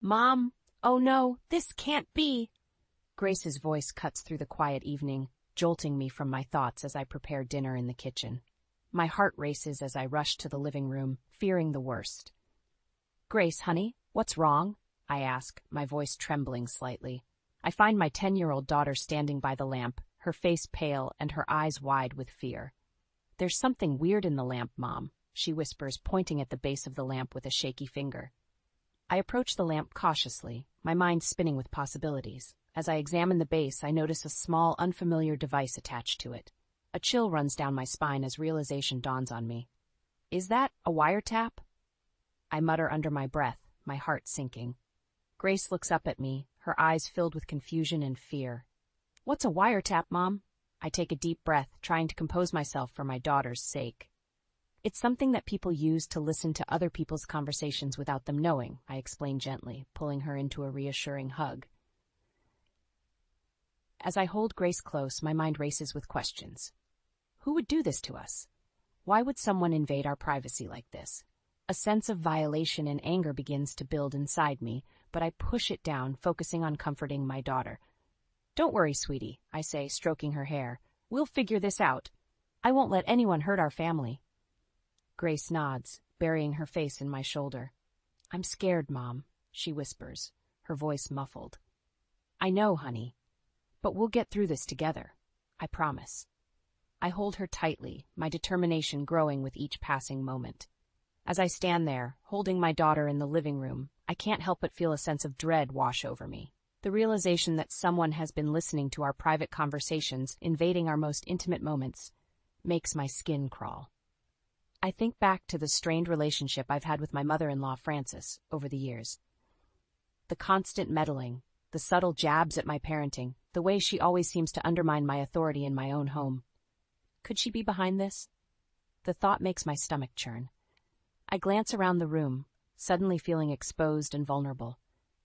Mom, oh no, this can't be. Grace's voice cuts through the quiet evening, jolting me from my thoughts as I prepare dinner in the kitchen. My heart races as I rush to the living room, fearing the worst. Grace, honey, what's wrong? I ask, my voice trembling slightly. I find my 10-year-old daughter standing by the lamp, her face pale and her eyes wide with fear. There's something weird in the lamp, Mom, she whispers, pointing at the base of the lamp with a shaky finger. I approach the lamp cautiously, my mind spinning with possibilities. As I examine the base, I notice a small, unfamiliar device attached to it. A chill runs down my spine as realization dawns on me. Is that a wiretap? I mutter under my breath, my heart sinking. Grace looks up at me, her eyes filled with confusion and fear. What's a wiretap, Mom? I take a deep breath, trying to compose myself for my daughter's sake. It's something that people use to listen to other people's conversations without them knowing, I explain gently, pulling her into a reassuring hug. As I hold Grace close, my mind races with questions. Who would do this to us? Why would someone invade our privacy like this? A sense of violation and anger begins to build inside me, but I push it down, focusing on comforting my daughter. Don't worry, sweetie, I say, stroking her hair. We'll figure this out. I won't let anyone hurt our family. Grace nods, burying her face in my shoulder. I'm scared, Mom, she whispers, her voice muffled. I know, honey, but we'll get through this together. I promise. I hold her tightly, my determination growing with each passing moment. As I stand there, holding my daughter in the living room, I can't help but feel a sense of dread wash over me. The realization that someone has been listening to our private conversations, invading our most intimate moments, makes my skin crawl. I think back to the strained relationship I've had with my mother-in-law, Frances, over the years. The constant meddling, the subtle jabs at my parenting, the way she always seems to undermine my authority in my own home. Could she be behind this? The thought makes my stomach churn. I glance around the room, suddenly feeling exposed and vulnerable.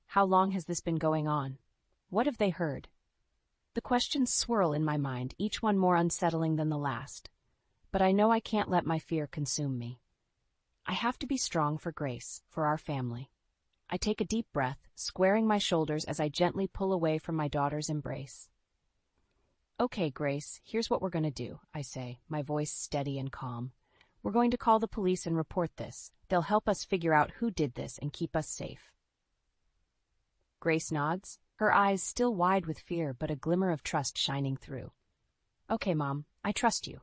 How long has this been going on? What have they heard? The questions swirl in my mind, each one more unsettling than the last. But I know I can't let my fear consume me. I have to be strong for Grace, for our family. I take a deep breath, squaring my shoulders as I gently pull away from my daughter's embrace. Okay, Grace, here's what we're going to do, I say, my voice steady and calm. We're going to call the police and report this. They'll help us figure out who did this and keep us safe. Grace nods, her eyes still wide with fear but a glimmer of trust shining through. Okay, Mom, I trust you.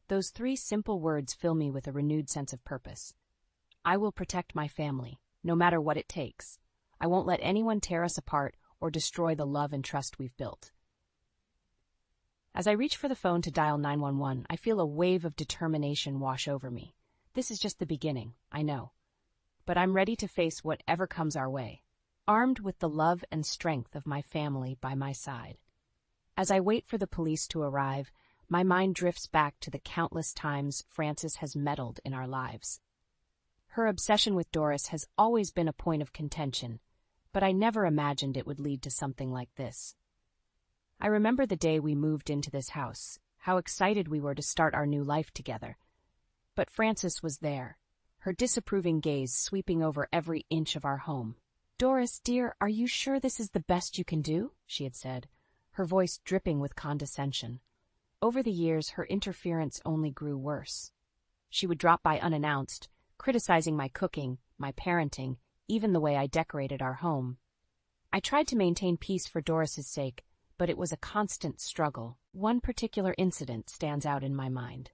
Those 3 simple words fill me with a renewed sense of purpose. I will protect my family, no matter what it takes. I won't let anyone tear us apart or destroy the love and trust we've built. As I reach for the phone to dial 911, I feel a wave of determination wash over me. This is just the beginning, I know. But I'm ready to face whatever comes our way, armed with the love and strength of my family by my side. As I wait for the police to arrive, my mind drifts back to the countless times Frances has meddled in our lives. Her obsession with Doris has always been a point of contention, but I never imagined it would lead to something like this. I remember the day we moved into this house, how excited we were to start our new life together. But Frances was there, her disapproving gaze sweeping over every inch of our home. Doris, dear, are you sure this is the best you can do? She had said, her voice dripping with condescension. Over the years, her interference only grew worse. She would drop by unannounced, criticizing my cooking, my parenting, even the way I decorated our home. I tried to maintain peace for Doris's sake, but it was a constant struggle. One particular incident stands out in my mind.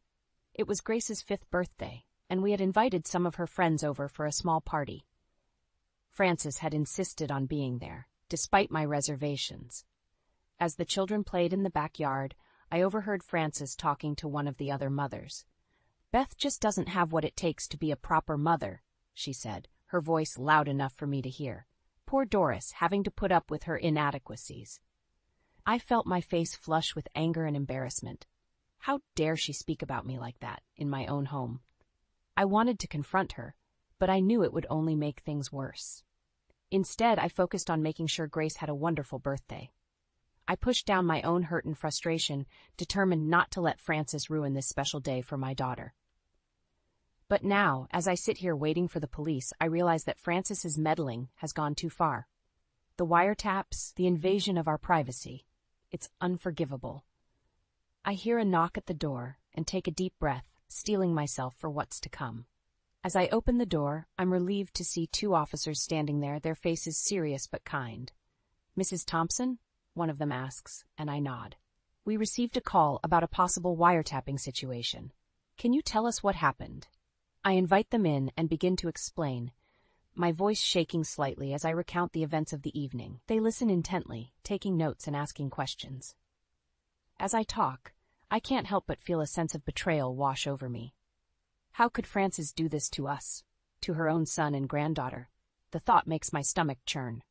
It was Grace's 5th birthday, and we had invited some of her friends over for a small party. Frances had insisted on being there, despite my reservations. As the children played in the backyard, I overheard Frances talking to one of the other mothers. Beth just doesn't have what it takes to be a proper mother, she said, her voice loud enough for me to hear. Poor Doris, having to put up with her inadequacies. I felt my face flush with anger and embarrassment. How dare she speak about me like that, in my own home? I wanted to confront her, but I knew it would only make things worse. Instead, I focused on making sure Grace had a wonderful birthday. I pushed down my own hurt and frustration, determined not to let Frances ruin this special day for my daughter. But now, as I sit here waiting for the police, I realize that Francis's meddling has gone too far. The wiretaps, the invasion of our privacy. It's unforgivable. I hear a knock at the door and take a deep breath, steeling myself for what's to come. As I open the door, I'm relieved to see two officers standing there, their faces serious but kind. "Mrs. Thompson?" one of them asks, and I nod. "We received a call about a possible wiretapping situation. Can you tell us what happened?" I invite them in and begin to explain, my voice shaking slightly as I recount the events of the evening. They listen intently, taking notes and asking questions. As I talk, I can't help but feel a sense of betrayal wash over me. How could Frances do this to us, to her own son and granddaughter? The thought makes my stomach churn.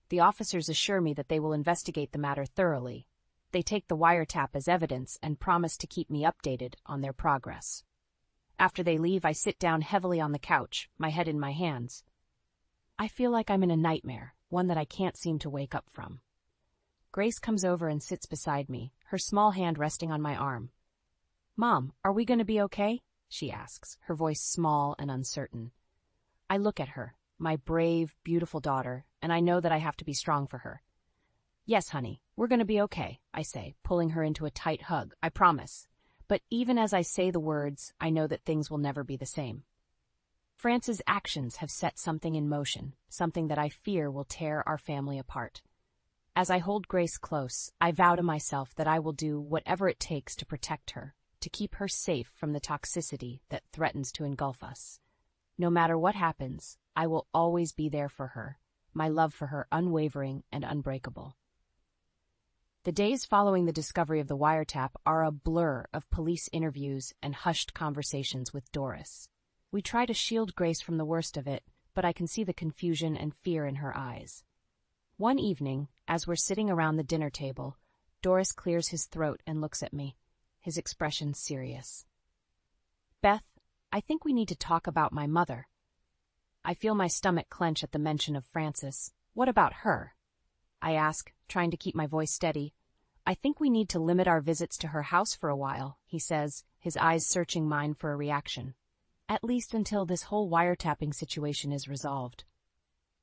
The officers assure me that they will investigate the matter thoroughly. They take the wiretap as evidence and promise to keep me updated on their progress. After they leave, I sit down heavily on the couch, my head in my hands. I feel like I'm in a nightmare, one that I can't seem to wake up from. Grace comes over and sits beside me, her small hand resting on my arm. "Mom, are we going to be okay?" she asks, her voice small and uncertain. I look at her, my brave, beautiful daughter, and I know that I have to be strong for her. "Yes, honey, we're going to be okay," I say, pulling her into a tight hug. "I promise." But even as I say the words, I know that things will never be the same. France's actions have set something in motion, something that I fear will tear our family apart. As I hold Grace close, I vow to myself that I will do whatever it takes to protect her, to keep her safe from the toxicity that threatens to engulf us. No matter what happens, I will always be there for her, my love for her unwavering and unbreakable. The days following the discovery of the wiretap are a blur of police interviews and hushed conversations with Doris. We try to shield Grace from the worst of it, but I can see the confusion and fear in her eyes. One evening, as we're sitting around the dinner table, Doris clears his throat and looks at me, his expression serious. "Beth, I think we need to talk about my mother." I feel my stomach clench at the mention of Frances. "What about her?" I ask, trying to keep my voice steady. "I think we need to limit our visits to her house for a while," he says, his eyes searching mine for a reaction. "At least until this whole wiretapping situation is resolved."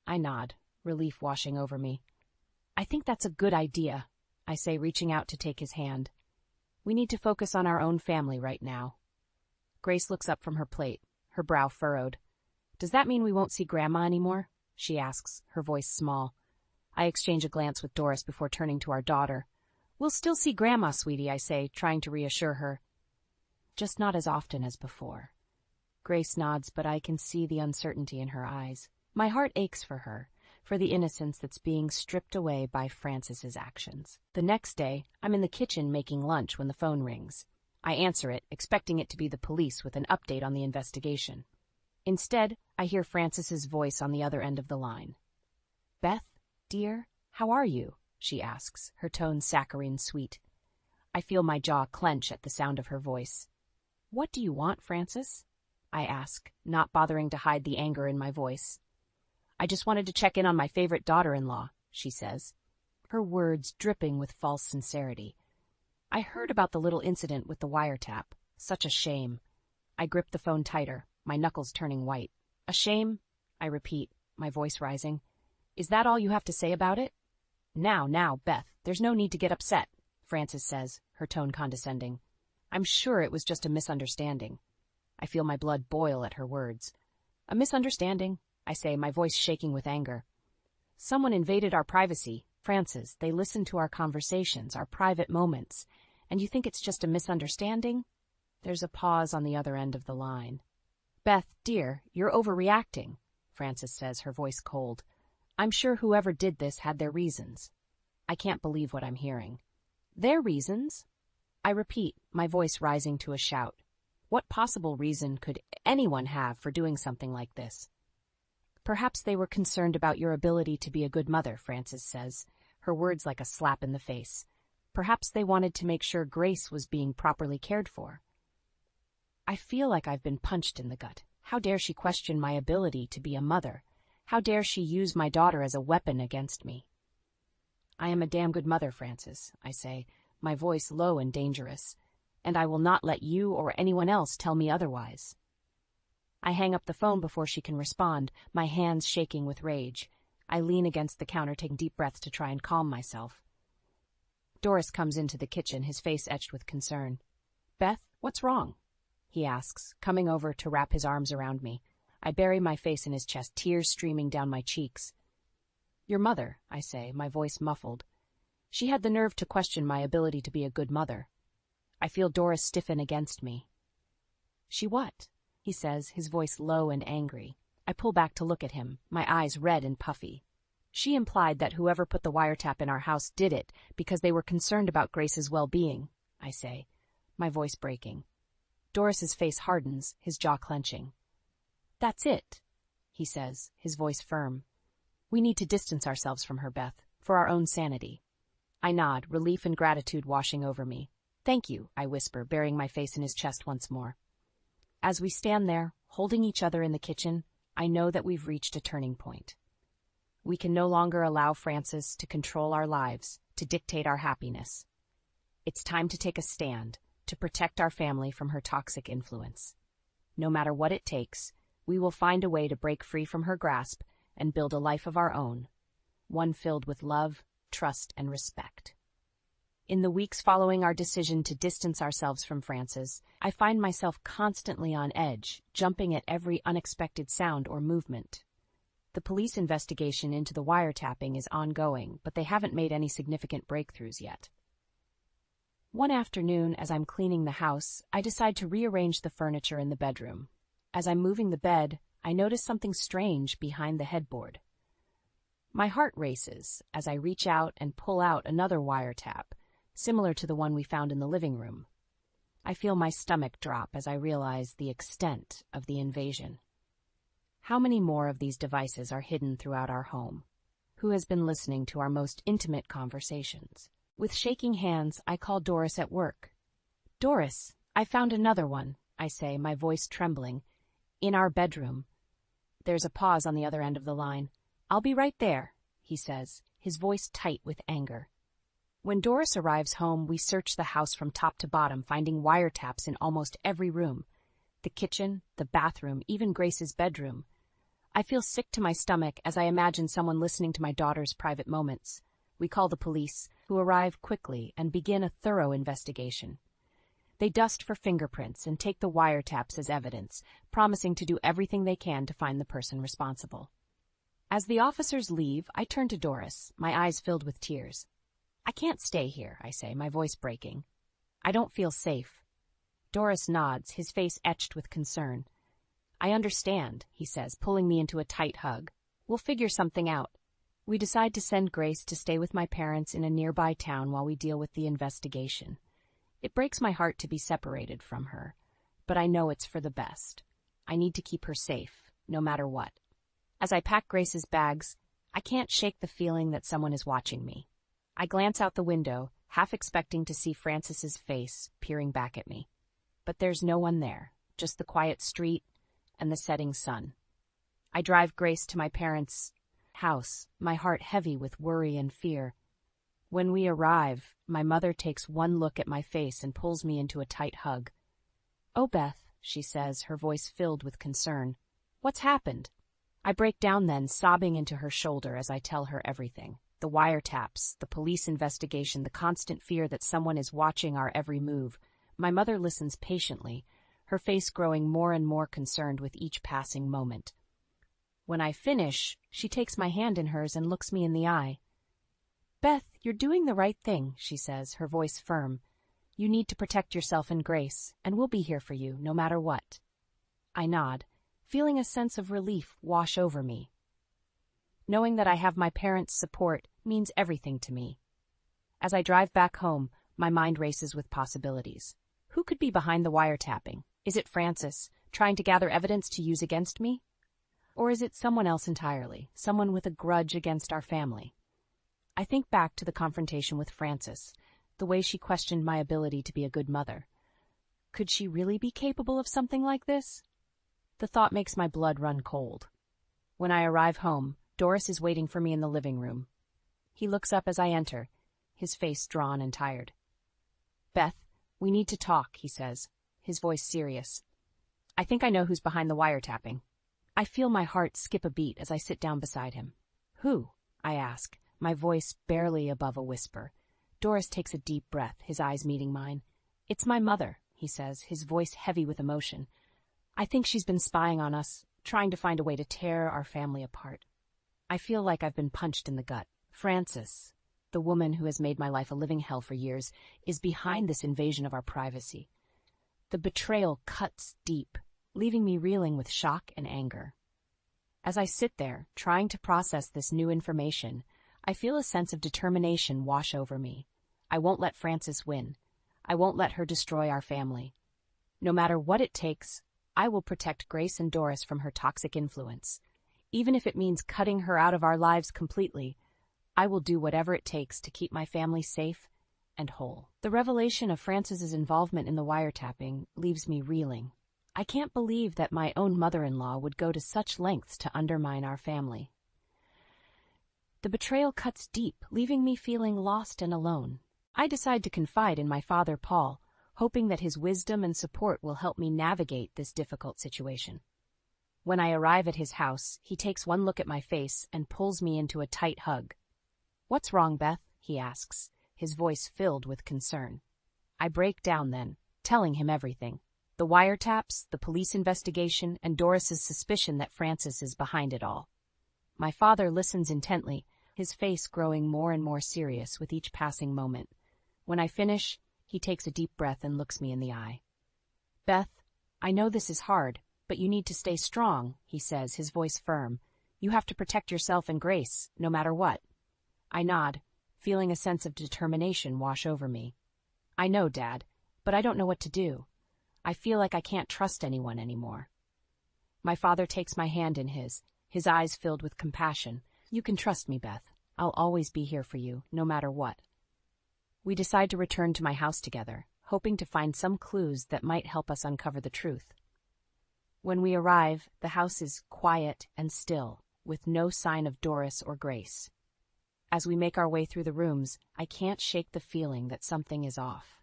I nod, relief washing over me. "I think that's a good idea," I say, reaching out to take his hand. "We need to focus on our own family right now." Grace looks up from her plate, her brow furrowed. "Does that mean we won't see Grandma anymore?" she asks, her voice small. I exchange a glance with Doris before turning to our daughter. "We'll still see Grandma, sweetie," I say, trying to reassure her. "Just not as often as before." Grace nods, but I can see the uncertainty in her eyes. My heart aches for her, for the innocence that's being stripped away by Frances's actions. The next day, I'm in the kitchen making lunch when the phone rings. I answer it, expecting it to be the police with an update on the investigation. Instead, I hear Frances's voice on the other end of the line. "Beth, dear, how are you?" she asks, her tone saccharine sweet. I feel my jaw clench at the sound of her voice. "What do you want, Frances?" I ask, not bothering to hide the anger in my voice. "I just wanted to check in on my favorite daughter-in-law," she says, her words dripping with false sincerity. "I heard about the little incident with the wiretap. Such a shame." I grip the phone tighter, my knuckles turning white. "A shame?" I repeat, my voice rising. "Is that all you have to say about it?" Now, Beth, there's no need to get upset," Frances says, her tone condescending. "I'm sure it was just a misunderstanding." I feel my blood boil at her words. "A misunderstanding?" I say, my voice shaking with anger. "Someone invaded our privacy, Frances. They listened to our conversations, our private moments. And you think it's just a misunderstanding?" There's a pause on the other end of the line. "Beth, dear, you're overreacting," Frances says, her voice cold. "I'm sure whoever did this had their reasons." I can't believe what I'm hearing. "Their reasons?" I repeat, my voice rising to a shout. What possible reason could anyone have for doing something like this? "Perhaps they were concerned about your ability to be a good mother," Frances says, her words like a slap in the face. "Perhaps they wanted to make sure Grace was being properly cared for." I feel like I've been punched in the gut. How dare she question my ability to be a mother? How dare she use my daughter as a weapon against me? "I am a damn good mother, Frances," I say, my voice low and dangerous, "and I will not let you or anyone else tell me otherwise." I hang up the phone before she can respond, my hands shaking with rage. I lean against the counter, taking deep breaths to try and calm myself. Doris comes into the kitchen, his face etched with concern. "Beth, what's wrong?" he asks, coming over to wrap his arms around me. I bury my face in his chest, tears streaming down my cheeks. "Your mother," I say, my voice muffled. She had the nerve to question my ability to be a good mother. I feel Doris stiffen against me. "She what?" he says, his voice low and angry. I pull back to look at him, my eyes red and puffy. "She implied that whoever put the wiretap in our house did it because they were concerned about Grace's well-being," I say, my voice breaking. Doris's face hardens, his jaw clenching. "That's it," he says, his voice firm. "We need to distance ourselves from her, Beth, for our own sanity." I nod, relief and gratitude washing over me. "Thank you," I whisper, burying my face in his chest once more. As we stand there, holding each other in the kitchen, I know that we've reached a turning point. We can no longer allow Frances to control our lives, to dictate our happiness. It's time to take a stand, to protect our family from her toxic influence. No matter what it takes, we will find a way to break free from her grasp and build a life of our own, one filled with love, trust, and respect. In the weeks following our decision to distance ourselves from Frances, I find myself constantly on edge, jumping at every unexpected sound or movement. The police investigation into the wiretapping is ongoing, but they haven't made any significant breakthroughs yet. One afternoon, as I'm cleaning the house, I decide to rearrange the furniture in the bedroom. As I'm moving the bed, I notice something strange behind the headboard. My heart races as I reach out and pull out another wiretap, similar to the one we found in the living room. I feel my stomach drop as I realize the extent of the invasion. How many more of these devices are hidden throughout our home? Who has been listening to our most intimate conversations? With shaking hands, I call Doris at work. "Doris, I found another one," I say, my voice trembling. "In our bedroom." There's a pause on the other end of the line. "I'll be right there," he says, his voice tight with anger. When Doris arrives home, we search the house from top to bottom, finding wiretaps in almost every room. The kitchen, the bathroom, even Grace's bedroom. I feel sick to my stomach as I imagine someone listening to my daughter's private moments. We call the police, who arrive quickly and begin a thorough investigation. They dust for fingerprints and take the wiretaps as evidence, promising to do everything they can to find the person responsible. As the officers leave, I turn to Doris, my eyes filled with tears. "I can't stay here," I say, my voice breaking. "I don't feel safe." Doris nods, his face etched with concern. "I understand," he says, pulling me into a tight hug. "We'll figure something out." We decide to send Grace to stay with my parents in a nearby town while we deal with the investigation. It breaks my heart to be separated from her, but I know it's for the best. I need to keep her safe, no matter what. As I pack Grace's bags, I can't shake the feeling that someone is watching me. I glance out the window, half expecting to see Frances's face peering back at me. But there's no one there, just the quiet street and the setting sun. I drive Grace to my parents' house, my heart heavy with worry and fear. When we arrive, my mother takes one look at my face and pulls me into a tight hug. "Oh, Beth," she says, her voice filled with concern. "What's happened?" I break down then, sobbing into her shoulder as I tell her everything. The wiretaps, the police investigation, the constant fear that someone is watching our every move. My mother listens patiently, her face growing more and more concerned with each passing moment. When I finish, she takes my hand in hers and looks me in the eye. "Beth, you're doing the right thing," she says, her voice firm. "You need to protect yourself and Grace, and we'll be here for you, no matter what." I nod, feeling a sense of relief wash over me. Knowing that I have my parents' support means everything to me. As I drive back home, my mind races with possibilities. Who could be behind the wiretapping? Is it Frances, trying to gather evidence to use against me? Or is it someone else entirely, someone with a grudge against our family? I think back to the confrontation with Frances, the way she questioned my ability to be a good mother. Could she really be capable of something like this? The thought makes my blood run cold. When I arrive home, Doris is waiting for me in the living room. He looks up as I enter, his face drawn and tired. "Beth, we need to talk," he says, his voice serious. I think I know who's behind the wiretapping. I feel my heart skip a beat as I sit down beside him. Who? I ask, my voice barely above a whisper. Doris takes a deep breath, his eyes meeting mine. It's my mother, he says, his voice heavy with emotion. I think she's been spying on us, trying to find a way to tear our family apart. I feel like I've been punched in the gut. Frances, the woman who has made my life a living hell for years, is behind this invasion of our privacy. The betrayal cuts deep, leaving me reeling with shock and anger. As I sit there, trying to process this new information, I feel a sense of determination wash over me. I won't let Frances win. I won't let her destroy our family. No matter what it takes, I will protect Grace and Doris from her toxic influence. Even if it means cutting her out of our lives completely, I will do whatever it takes to keep my family safe and whole. The revelation of Frances's involvement in the wiretapping leaves me reeling. I can't believe that my own mother-in-law would go to such lengths to undermine our family. The betrayal cuts deep, leaving me feeling lost and alone. I decide to confide in my father, Paul, hoping that his wisdom and support will help me navigate this difficult situation. When I arrive at his house, he takes one look at my face and pulls me into a tight hug. "What's wrong, Beth?" he asks, his voice filled with concern. I break down then, telling him everything. The wiretaps, the police investigation, and Doris's suspicion that Frances is behind it all. My father listens intently, his face growing more and more serious with each passing moment. When I finish, he takes a deep breath and looks me in the eye. "Beth, I know this is hard, but you need to stay strong," he says, his voice firm. "You have to protect yourself and Grace, no matter what." I nod, feeling a sense of determination wash over me. "I know, Dad, but I don't know what to do. I feel like I can't trust anyone anymore." My father takes my hand in his eyes filled with compassion. "You can trust me, Beth. I'll always be here for you, no matter what." We decide to return to my house together, hoping to find some clues that might help us uncover the truth. When we arrive, the house is quiet and still, with no sign of Doris or Grace. As we make our way through the rooms, I can't shake the feeling that something is off.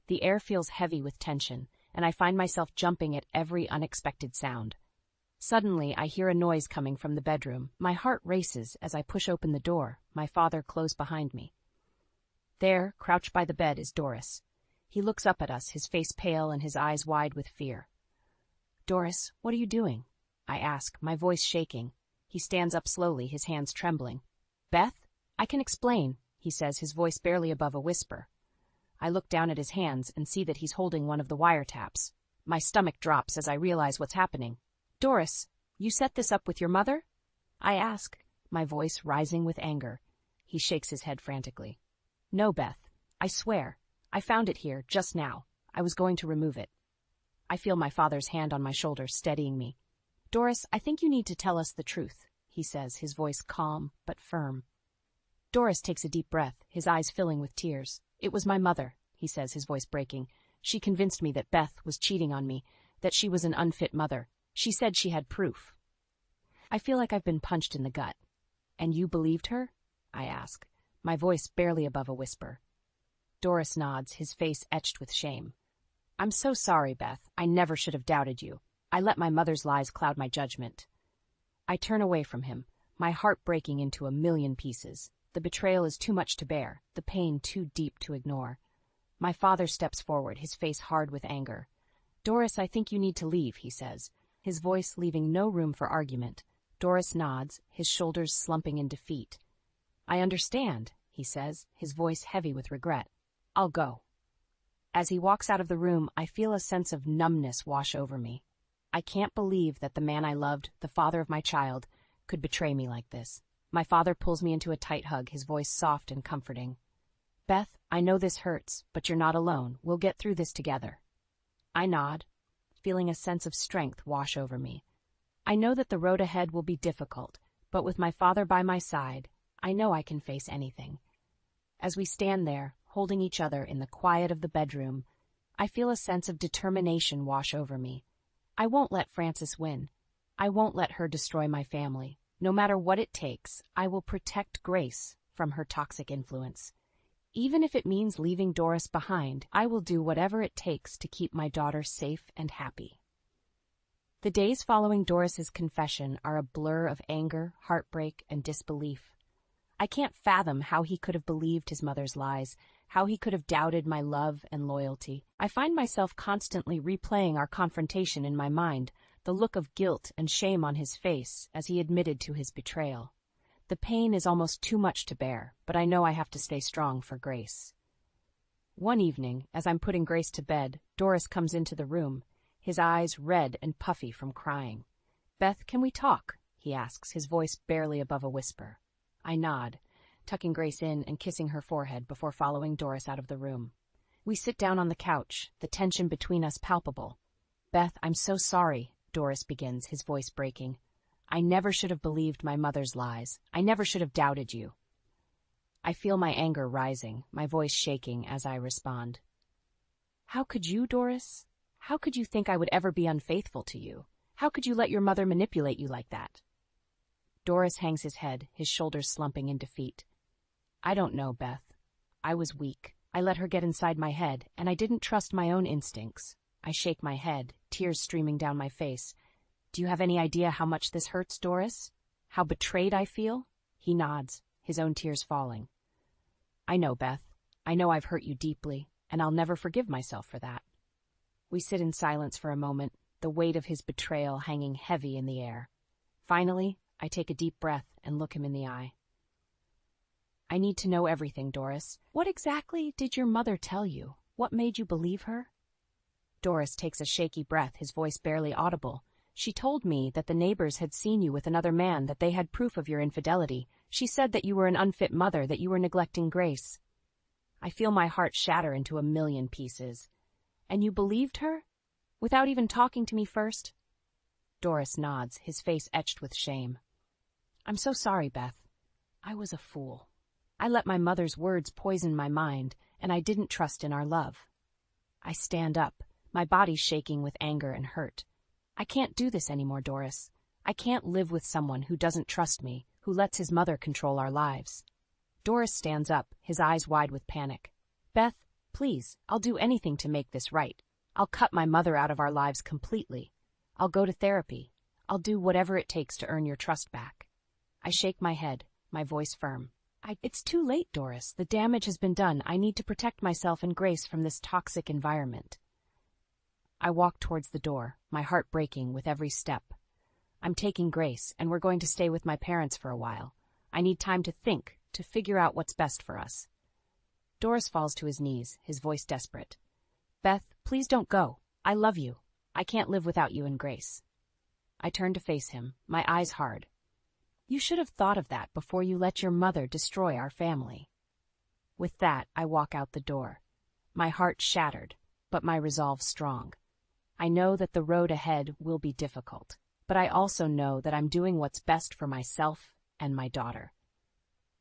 The air feels heavy with tension, and I find myself jumping at every unexpected sound. Suddenly, I hear a noise coming from the bedroom. My heart races as I push open the door, my father close behind me. There, crouched by the bed, is Doris. He looks up at us, his face pale and his eyes wide with fear. "Doris, what are you doing?" I ask, my voice shaking. He stands up slowly, his hands trembling. "Beth, I can explain," he says, his voice barely above a whisper. I look down at his hands and see that he's holding one of the wiretaps. My stomach drops as I realize what's happening. "Doris, you set this up with your mother?" I ask, my voice rising with anger. He shakes his head frantically. "No, Beth, I swear. I found it here, just now. I was going to remove it." I feel my father's hand on my shoulder, steadying me. "Doris, I think you need to tell us the truth," he says, his voice calm but firm. Doris takes a deep breath, his eyes filling with tears. "It was my mother," he says, his voice breaking. "She convinced me that Beth was cheating on me, that she was an unfit mother. She said she had proof." I feel like I've been punched in the gut. "And you believed her?" I ask, my voice barely above a whisper. Doris nods, his face etched with shame. "I'm so sorry, Beth. I never should have doubted you. I let my mother's lies cloud my judgment." I turn away from him, my heart breaking into a million pieces. The betrayal is too much to bear, the pain too deep to ignore. My father steps forward, his face hard with anger. "Doris, I think you need to leave," he says, his voice leaving no room for argument. Doris nods, his shoulders slumping in defeat. "I understand," he says, his voice heavy with regret. "I'll go." As he walks out of the room, I feel a sense of numbness wash over me. I can't believe that the man I loved, the father of my child, could betray me like this. My father pulls me into a tight hug, his voice soft and comforting. "Beth, I know this hurts, but you're not alone. We'll get through this together." I nod, feeling a sense of strength wash over me. I know that the road ahead will be difficult, but with my father by my side, I know I can face anything. As we stand there, holding each other in the quiet of the bedroom, I feel a sense of determination wash over me. I won't let Frances win. I won't let her destroy my family. No matter what it takes, I will protect Grace from her toxic influence. Even if it means leaving Doris behind, I will do whatever it takes to keep my daughter safe and happy. The days following Doris's confession are a blur of anger, heartbreak, and disbelief. I can't fathom how he could have believed his mother's lies, how he could have doubted my love and loyalty. I find myself constantly replaying our confrontation in my mind, the look of guilt and shame on his face as he admitted to his betrayal. The pain is almost too much to bear, but I know I have to stay strong for Grace. One evening, as I'm putting Grace to bed, Doris comes into the room, his eyes red and puffy from crying. "Beth, can we talk?" he asks, his voice barely above a whisper. I nod, tucking Grace in and kissing her forehead before following Doris out of the room. We sit down on the couch, the tension between us palpable. "Beth, I'm so sorry," Doris begins, his voice breaking. "I never should have believed my mother's lies. I never should have doubted you." I feel my anger rising, my voice shaking as I respond. "How could you, Doris? How could you think I would ever be unfaithful to you? How could you let your mother manipulate you like that?" Doris hangs his head, his shoulders slumping in defeat. "I don't know, Beth. I was weak. I let her get inside my head, and I didn't trust my own instincts." I shake my head, tears streaming down my face. "Do you have any idea how much this hurts, Doris? How betrayed I feel?" He nods, his own tears falling. "I know, Beth. I know I've hurt you deeply, and I'll never forgive myself for that." We sit in silence for a moment, the weight of his betrayal hanging heavy in the air. Finally, I take a deep breath and look him in the eye. "I need to know everything, Doris. What exactly did your mother tell you? What made you believe her?" Doris takes a shaky breath, his voice barely audible. "She told me that the neighbors had seen you with another man, that they had proof of your infidelity. She said that you were an unfit mother, that you were neglecting Grace." I feel my heart shatter into a million pieces. "And you believed her? Without even talking to me first?" Doris nods, his face etched with shame. "I'm so sorry, Beth. I was a fool. I let my mother's words poison my mind, and I didn't trust in our love." I stand up, my body shaking with anger and hurt. "I can't do this anymore, Doris. I can't live with someone who doesn't trust me, who lets his mother control our lives." Doris stands up, his eyes wide with panic. "Beth, please, I'll do anything to make this right. I'll cut my mother out of our lives completely. I'll go to therapy. I'll do whatever it takes to earn your trust back." I shake my head, my voice firm. "It's too late, Doris. The damage has been done. I need to protect myself and Grace from this toxic environment." I walk towards the door, my heart breaking with every step. "I'm taking Grace, and we're going to stay with my parents for a while. I need time to think, to figure out what's best for us." Doris falls to his knees, his voice desperate. "Beth, please don't go. I love you. I can't live without you and Grace." I turn to face him, my eyes hard. "You should have thought of that before you let your mother destroy our family." With that, I walk out the door, my heart shattered, but my resolve strong. I know that the road ahead will be difficult, but I also know that I'm doing what's best for myself and my daughter.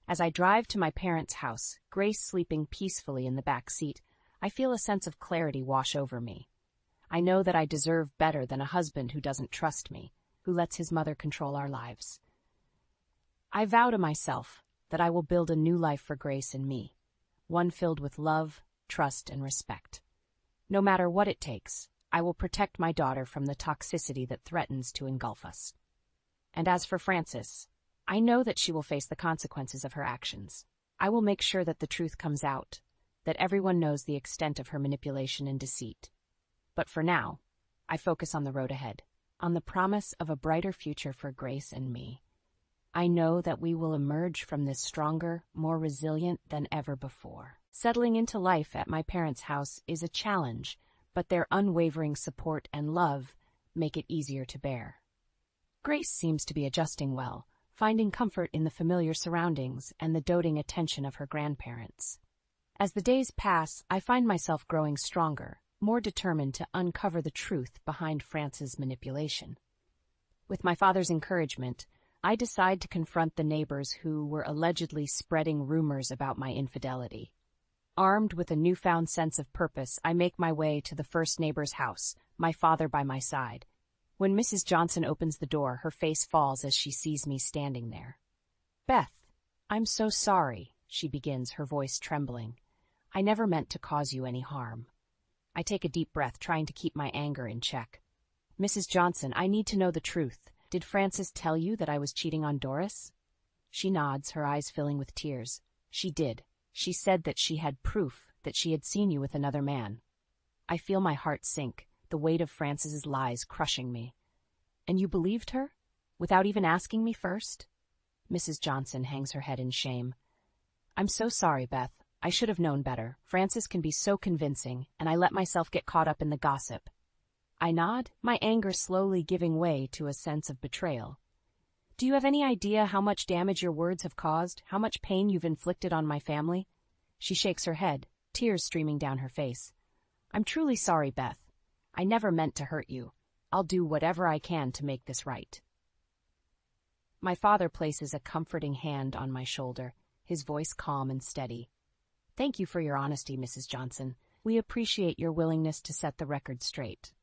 As I drive to my parents' house, Grace sleeping peacefully in the back seat, I feel a sense of clarity wash over me. I know that I deserve better than a husband who doesn't trust me, who lets his mother control our lives. I vow to myself that I will build a new life for Grace and me, one filled with love, trust, and respect. No matter what it takes, I will protect my daughter from the toxicity that threatens to engulf us. And as for Frances, I know that she will face the consequences of her actions. I will make sure that the truth comes out, that everyone knows the extent of her manipulation and deceit. But for now, I focus on the road ahead, on the promise of a brighter future for Grace and me. I know that we will emerge from this stronger, more resilient than ever before. Settling into life at my parents' house is a challenge, but their unwavering support and love make it easier to bear. Grace seems to be adjusting well, finding comfort in the familiar surroundings and the doting attention of her grandparents. As the days pass, I find myself growing stronger, more determined to uncover the truth behind France's manipulation. With my father's encouragement, I decide to confront the neighbors who were allegedly spreading rumors about my infidelity. Armed with a newfound sense of purpose, I make my way to the first neighbor's house, my father by my side. When Mrs. Johnson opens the door, her face falls as she sees me standing there. "Beth, I'm so sorry," she begins, her voice trembling. "I never meant to cause you any harm." I take a deep breath, trying to keep my anger in check. Mrs. Johnson, I need to know the truth. Did Frances tell you that I was cheating on Doris? She nods, her eyes filling with tears. She did. She said that she had proof that she had seen you with another man. I feel my heart sink, the weight of Frances's lies crushing me. And you believed her? Without even asking me first? Mrs. Johnson hangs her head in shame. I'm so sorry, Beth. I should have known better. Frances can be so convincing, and I let myself get caught up in the gossip. I nod, my anger slowly giving way to a sense of betrayal. Do you have any idea how much damage your words have caused, how much pain you've inflicted on my family? She shakes her head, tears streaming down her face. I'm truly sorry, Beth. I never meant to hurt you. I'll do whatever I can to make this right. My father places a comforting hand on my shoulder, his voice calm and steady. Thank you for your honesty, Mrs. Johnson. We appreciate your willingness to set the record straight.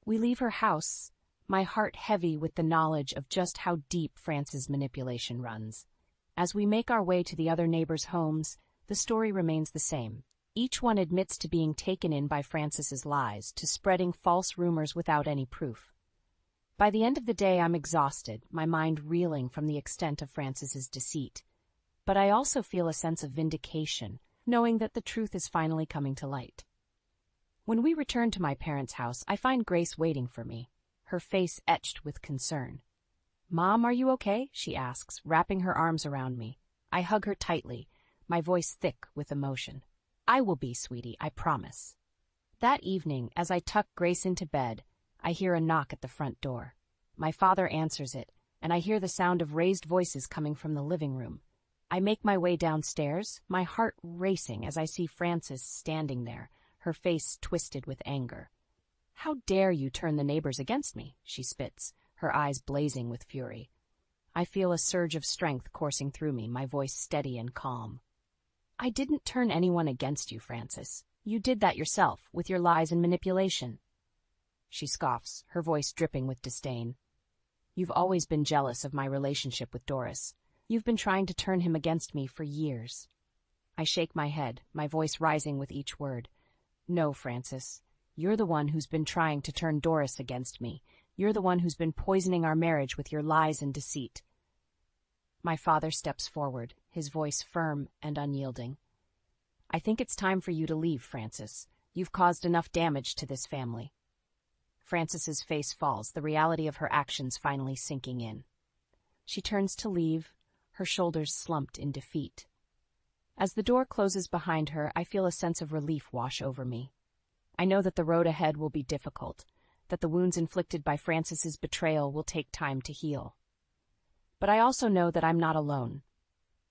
We leave her house, my heart heavy with the knowledge of just how deep Frances' manipulation runs. As we make our way to the other neighbors' homes, the story remains the same. Each one admits to being taken in by Frances's lies, to spreading false rumors without any proof. By the end of the day, I'm exhausted, my mind reeling from the extent of Frances's deceit. But I also feel a sense of vindication, knowing that the truth is finally coming to light. When we return to my parents' house, I find Grace waiting for me, her face etched with concern. Mom, are you okay? She asks, wrapping her arms around me. I hug her tightly, my voice thick with emotion. I will be, sweetie, I promise. That evening, as I tuck Grace into bed, I hear a knock at the front door. My father answers it, and I hear the sound of raised voices coming from the living room. I make my way downstairs, my heart racing as I see Frances standing there, her face twisted with anger. How dare you turn the neighbors against me? She spits, her eyes blazing with fury. I feel a surge of strength coursing through me, my voice steady and calm. I didn't turn anyone against you, Frances. You did that yourself, with your lies and manipulation. She scoffs, her voice dripping with disdain. You've always been jealous of my relationship with Doris. You've been trying to turn him against me for years. I shake my head, my voice rising with each word. No, Frances. You're the one who's been trying to turn Doris against me. You're the one who's been poisoning our marriage with your lies and deceit. My father steps forward, his voice firm and unyielding. I think it's time for you to leave, Frances. You've caused enough damage to this family. Frances's face falls, the reality of her actions finally sinking in. She turns to leave, her shoulders slumped in defeat. As the door closes behind her, I feel a sense of relief wash over me. I know that the road ahead will be difficult, that the wounds inflicted by Frances's betrayal will take time to heal. But I also know that I'm not alone.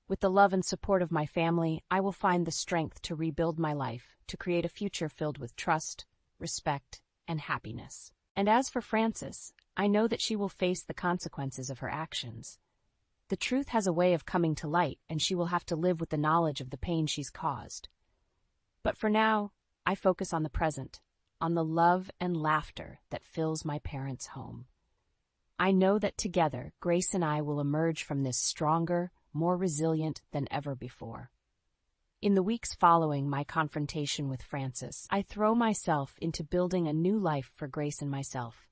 With the love and support of my family, I will find the strength to rebuild my life, to create a future filled with trust, respect, and happiness. And as for Frances, I know that she will face the consequences of her actions. The truth has a way of coming to light, and she will have to live with the knowledge of the pain she's caused. But for now, I focus on the present, on the love and laughter that fills my parents' home. I know that together, Grace and I will emerge from this stronger, more resilient than ever before. In the weeks following my confrontation with Frances, I throw myself into building a new life for Grace and myself.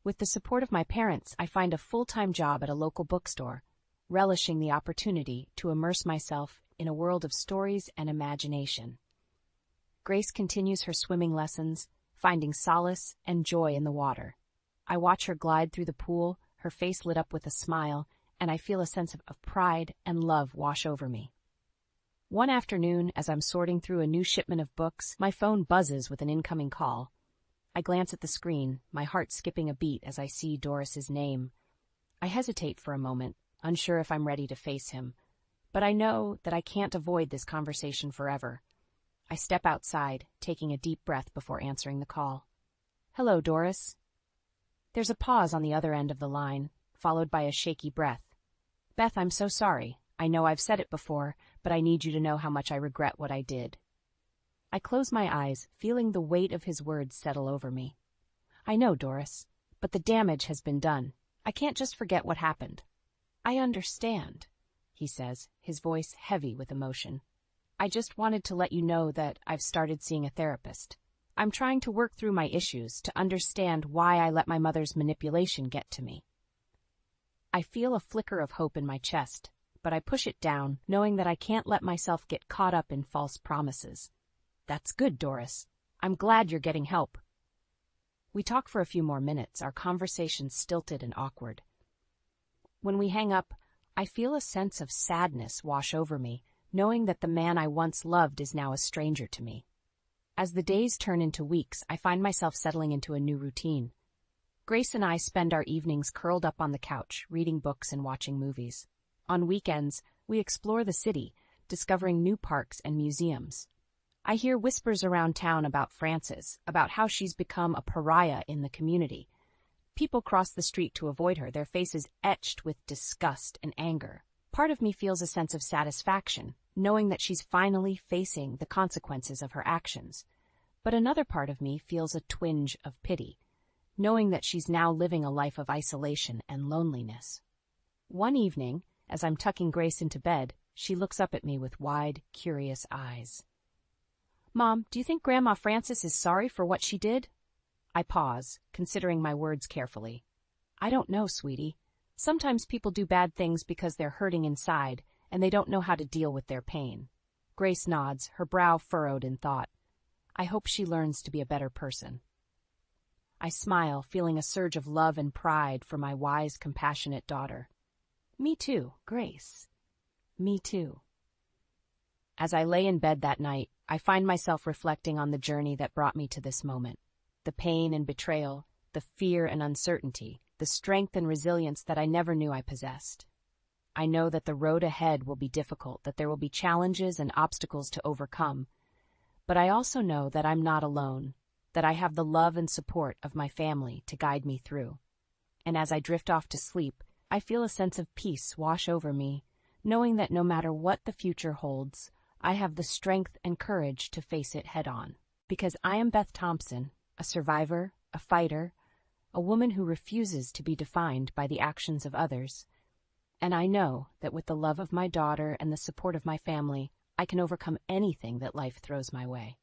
With the support of my parents, I find a full-time job at a local bookstore, relishing the opportunity to immerse myself in a world of stories and imagination. Grace continues her swimming lessons, finding solace and joy in the water. I watch her glide through the pool, her face lit up with a smile, and I feel a sense of pride and love wash over me. One afternoon, as I'm sorting through a new shipment of books, my phone buzzes with an incoming call. I glance at the screen, my heart skipping a beat as I see Doris's name. I hesitate for a moment, unsure if I'm ready to face him, but I know that I can't avoid this conversation forever. I step outside, taking a deep breath before answering the call. Hello, Doris. There's a pause on the other end of the line, followed by a shaky breath. Beth, I'm so sorry. I know I've said it before, but I need you to know how much I regret what I did. I close my eyes, feeling the weight of his words settle over me. I know, Doris, but the damage has been done. I can't just forget what happened. I understand, he says, his voice heavy with emotion. I just wanted to let you know that I've started seeing a therapist. I'm trying to work through my issues to understand why I let my mother's manipulation get to me. I feel a flicker of hope in my chest, but I push it down, knowing that I can't let myself get caught up in false promises. That's good, Doris. I'm glad you're getting help. We talk for a few more minutes, our conversation stilted and awkward. When we hang up, I feel a sense of sadness wash over me, knowing that the man I once loved is now a stranger to me. As the days turn into weeks, I find myself settling into a new routine. Grace and I spend our evenings curled up on the couch, reading books and watching movies. On weekends, we explore the city, discovering new parks and museums. I hear whispers around town about Frances, about how she's become a pariah in the community. People cross the street to avoid her, their faces etched with disgust and anger. Part of me feels a sense of satisfaction, knowing that she's finally facing the consequences of her actions. But another part of me feels a twinge of pity, knowing that she's now living a life of isolation and loneliness. One evening, as I'm tucking Grace into bed, she looks up at me with wide, curious eyes. "Mom, do you think Grandma Frances is sorry for what she did?" I pause, considering my words carefully. "I don't know, sweetie. Sometimes people do bad things because they're hurting inside, and they don't know how to deal with their pain." Grace nods, her brow furrowed in thought. "I hope she learns to be a better person." I smile, feeling a surge of love and pride for my wise, compassionate daughter. Me too, Grace. Me too. As I lay in bed that night, I find myself reflecting on the journey that brought me to this moment. The pain and betrayal, the fear and uncertainty, the strength and resilience that I never knew I possessed. I know that the road ahead will be difficult, that there will be challenges and obstacles to overcome. But I also know that I'm not alone, that I have the love and support of my family to guide me through. And as I drift off to sleep, I feel a sense of peace wash over me, knowing that no matter what the future holds, I have the strength and courage to face it head-on. Because I am Beth Thompson, a survivor, a fighter, a woman who refuses to be defined by the actions of others. And I know that with the love of my daughter and the support of my family, I can overcome anything that life throws my way.